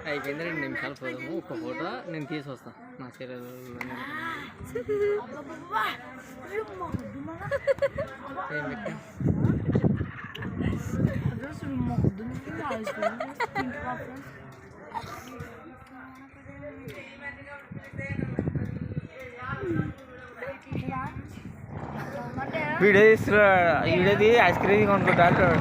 అయిపోయింది 2 నిమిషాలు పోదాము. ఒక్క ఫోటో నేను తీసి వస్తాను నా చర్యలు. వీడియో వీడియోది ఐస్ క్రీమ్ కొనుక్కుంటా అంటాడు.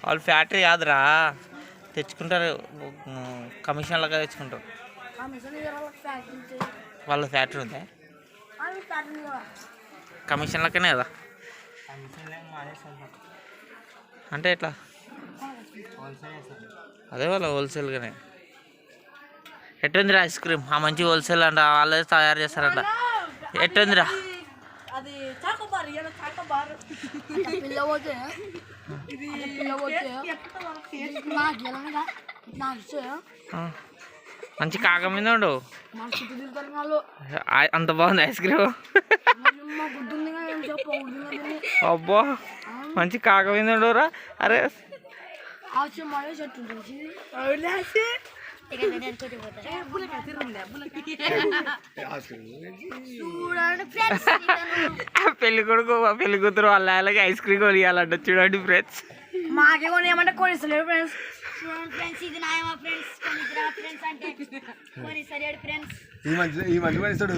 వాళ్ళు ఫ్యాక్టరీ కాదురా, తెచ్చుకుంటారు కమిషన్లుగా తెచ్చుకుంటారు. వాళ్ళ ఫ్యాక్టరీ ఉందా? కమిషన్లకనే కదా. అంటే ఎట్లా? అదే వాళ్ళ హోల్సేల్గానే. ఎట్టుందిరా ఐస్ క్రీమ్? ఆ మంచి హోల్సేల్ అంట, వాళ్ళే తయారు చేస్తారంట. ఎట్టుందిరా? మంచి కాక మీద ఉండు. అంత బాగుంది ఐస్ క్రీమ్. అబ్బా మంచి కాక మీద ఉండవురా. అరే పెళ్లి కొడుకు పెళ్లి కూతురు వాళ్ళ అలాగే ఐస్ క్రీమ్ కొనియాలంట. చూడండి ఫ్రెండ్స్, మాకే కొనియమంటే కొనిస్తలేరు ఫ్రెండ్స్. ఈ మంచి కొనిస్తాడు.